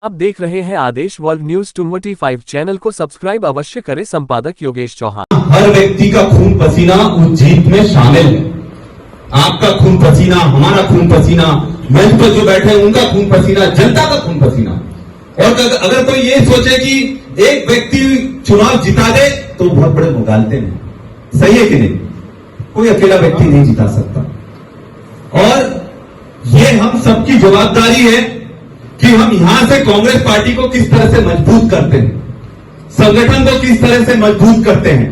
आप देख रहे हैं आदेश वर्ल्ड न्यूज 225 चैनल को सब्सक्राइब अवश्य करें। संपादक योगेश चौहान। हर व्यक्ति का खून पसीना उस जीत में शामिल है। आपका खून पसीना, हमारा खून पसीना, मंच पर जो बैठे हैं उनका खून पसीना, जनता का खून पसीना। और अगर कोई ये सोचे कि एक व्यक्ति चुनाव जिता दे तो बहुत बड़े मुगालते हैं, सही है कि नहीं? कोई अकेला व्यक्ति नहीं जिता सकता। और ये हम सबकी जवाबदारी है कि हम यहां से कांग्रेस पार्टी को किस तरह से मजबूत करते हैं, संगठन को किस तरह से मजबूत करते हैं।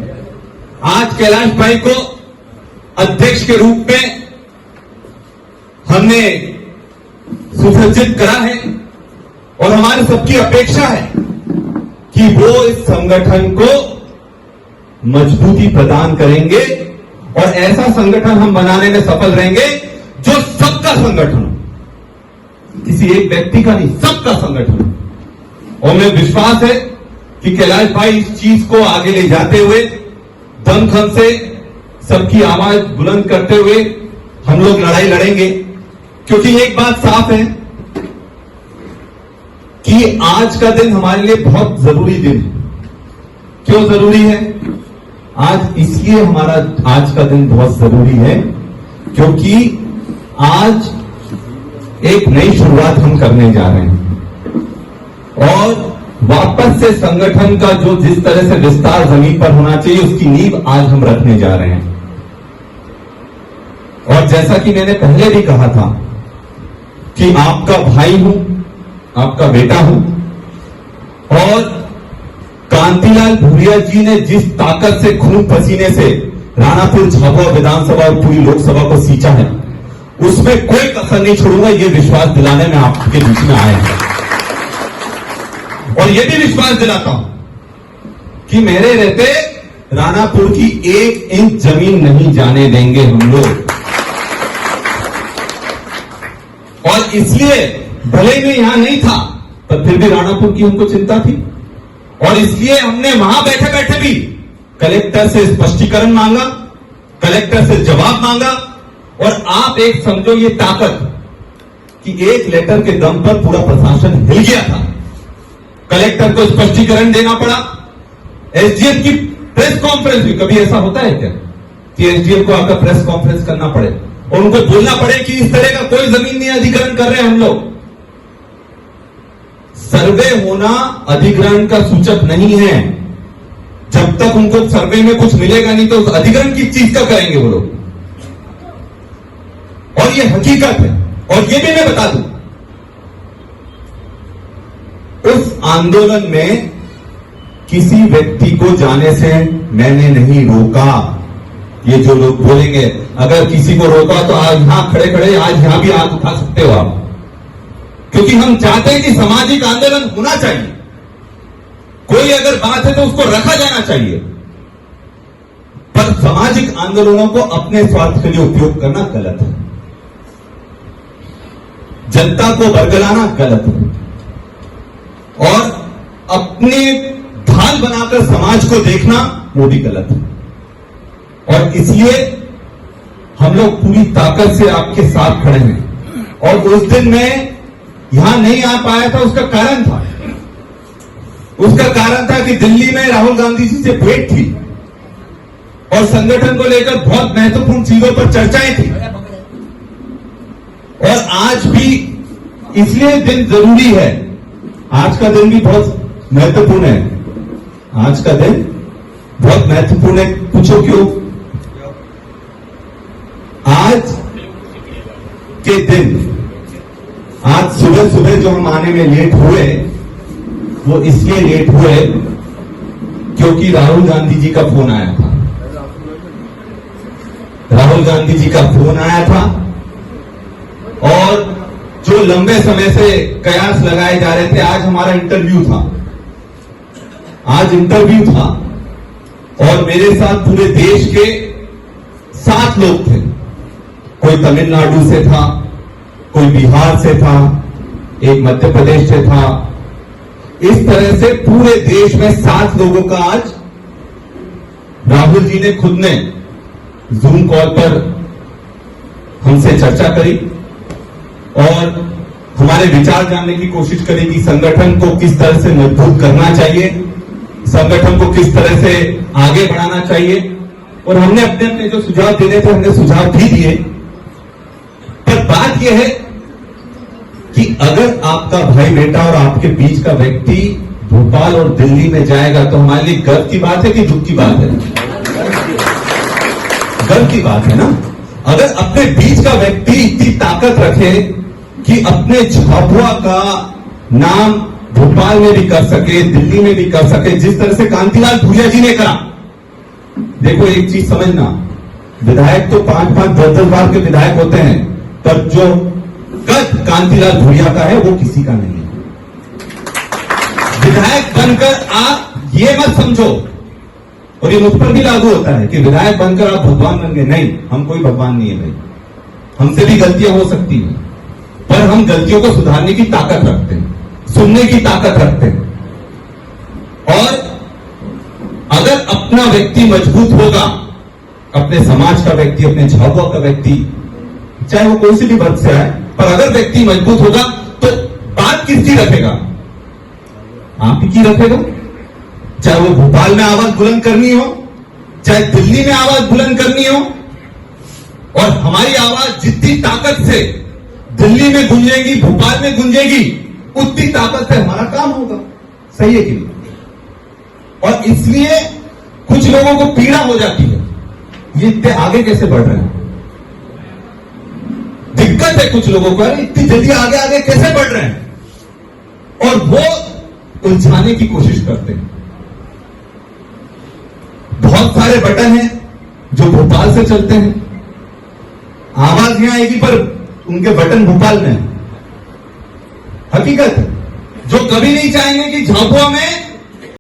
आज कैलाश भाई को अध्यक्ष के रूप में हमने सुसज्जित करा है और हमारी सबकी अपेक्षा है कि वो इस संगठन को मजबूती प्रदान करेंगे और ऐसा संगठन हम बनाने में सफल रहेंगे जो सबका संगठन हो, किसी एक व्यक्ति का नहीं, सबका संगठन। और मैं विश्वास है कि कैलाश भाई इस चीज को आगे ले जाते हुए दमखम से सबकी आवाज बुलंद करते हुए हम लोग लड़ाई लड़ेंगे। क्योंकि एक बात साफ है कि आज का दिन हमारे लिए बहुत जरूरी दिन है। क्यों जरूरी है? आज इसलिए हमारा आज का दिन बहुत जरूरी है क्योंकि आज एक नई शुरुआत हम करने जा रहे हैं और वापस से संगठन का जो जिस तरह से विस्तार जमीन पर होना चाहिए उसकी नींव आज हम रखने जा रहे हैं। और जैसा कि मैंने पहले भी कहा था कि आपका भाई हूं, आपका बेटा हूं और कांतिलाल भूरिया जी ने जिस ताकत से खून पसीने से राणापुर, झाबुआ विधानसभा और पूरी लोकसभा को सींचा है उसमें कोई कसर नहीं छोड़ूंगा। ये विश्वास दिलाने में आपके बीच में आया है और ये भी विश्वास दिलाता हूं कि मेरे रहते राणापुर की 1 इंच जमीन नहीं जाने देंगे हम लोग। और इसलिए भले मैं यहां नहीं था पर फिर भी राणापुर की हमको चिंता थी और इसलिए हमने वहां बैठे बैठे भी कलेक्टर से स्पष्टीकरण मांगा, कलेक्टर से जवाब मांगा। और आप एक समझो ये ताकत कि एक लेटर के दम पर पूरा प्रशासन हिल गया था। कलेक्टर को स्पष्टीकरण देना पड़ा, एसडीएम की प्रेस कॉन्फ्रेंस हुई। कभी ऐसा होता है क्या कि एसडीएम को आकर प्रेस कॉन्फ्रेंस करना पड़े और उनको बोलना पड़े कि इस तरह का कोई जमीन नहीं अधिग्रहण कर रहे हैं हम लोग। सर्वे होना अधिग्रहण का सूचक नहीं है। जब तक उनको सर्वे में कुछ मिलेगा नहीं तो अधिग्रहण किस चीज का करेंगे वो लोग। और ये हकीकत है। और ये भी मैं बता दूं, उस आंदोलन में किसी व्यक्ति को जाने से मैंने नहीं रोका। ये जो लोग बोलेंगे अगर किसी को रोका तो आज यहां खड़े खड़े आज यहां भी हाथ उठा सकते हो आप, क्योंकि हम चाहते हैं कि सामाजिक आंदोलन होना चाहिए। कोई अगर बात है तो उसको रखा जाना चाहिए, पर सामाजिक आंदोलनों को अपने स्वार्थ के लिए उपयोग करना गलत है। जनता को बरगलाना गलत है और अपने ढाल बनाकर समाज को देखना वो भी गलत है। और इसलिए हम लोग पूरी ताकत से आपके साथ खड़े हैं। और उस दिन मैं यहां नहीं आ पाया था, उसका कारण था, उसका कारण था कि दिल्ली में राहुल गांधी जी से भेंट थी और संगठन को लेकर बहुत महत्वपूर्ण चीजों पर चर्चाएं थी। और आज भी इसलिए दिन जरूरी है। आज का दिन भी बहुत महत्वपूर्ण है। आज का दिन बहुत महत्वपूर्ण है। पूछो क्यों? आज के दिन, आज सुबह सुबह जो हम आने में लेट हुए वो इसलिए लेट हुए क्योंकि राहुल गांधी जी का फोन आया था। राहुल गांधी जी का फोन आया था और जो लंबे समय से कयास लगाए जा रहे थे, आज हमारा इंटरव्यू था, आज इंटरव्यू था और मेरे साथ पूरे देश के 7 लोग थे। कोई तमिलनाडु से था, कोई बिहार से था, एक मध्य प्रदेश से था। इस तरह से पूरे देश में 7 लोगों का आज राहुल जी ने खुद ने जूम कॉल पर हमसे चर्चा करी और हमारे विचार जानने की कोशिश करें कि संगठन को किस तरह से मजबूत करना चाहिए, संगठन को किस तरह से आगे बढ़ाना चाहिए। और हमने अपने अपने जो सुझाव देने थे हमने सुझाव भी दिए। पर बात यह है कि अगर आपका भाई बेटा और आपके बीच का व्यक्ति भोपाल और दिल्ली में जाएगा तो हमारे लिए गर्व की बात है कि दुख की बात है? गर्व की बात है ना। अगर अपने बीच का व्यक्ति इतनी ताकत रखे कि अपने झाबुआ का नाम भोपाल में भी कर सके, दिल्ली में भी कर सके, जिस तरह से कांतिलाल भूरिया जी ने करा। देखो एक चीज समझना, विधायक तो 5-5, 10-10 बार के विधायक होते हैं, पर जो कद कांतिलाल भूरिया का है वो किसी का नहीं है। विधायक बनकर आप ये मत समझो, और ये मुझ पर भी लागू होता है कि विधायक बनकर आप भगवान बन गए। नहीं, हम कोई भगवान नहीं है भाई, हमसे भी गलतियां हो सकती हैं, पर हम गलतियों को सुधारने की ताकत रखते हैं, सुनने की ताकत रखते हैं। और अगर अपना व्यक्ति मजबूत होगा, अपने समाज का व्यक्ति, अपने झाबुआ का व्यक्ति, चाहे वो कोई सी भी वर्ग से आए, पर अगर व्यक्ति मजबूत होगा तो बात किसकी रखेगा? आप ही की रखेगा। चाहे वो भोपाल में आवाज बुलंद करनी हो, चाहे दिल्ली में आवाज बुलंद करनी हो, और हमारी आवाज जितनी ताकत से दिल्ली में गूंजेगी, भोपाल में गूंजेगी, उतनी ताकत से हमारा काम होगा। सही है कि नहीं? और इसलिए कुछ लोगों को पीड़ा हो जाती है, ये इतने आगे कैसे बढ़ रहे हैं। दिक्कत है कुछ लोगों को, इतनी जल्दी आगे आगे कैसे बढ़ रहे हैं, और वो उलझाने की कोशिश करते हैं। बहुत सारे बटन हैं जो भोपाल से चलते हैं, आवाज यहां आएगी पर उनके बटन भोपाल में है। हकीकत है, जो कभी नहीं चाहेंगे कि झाबुआ में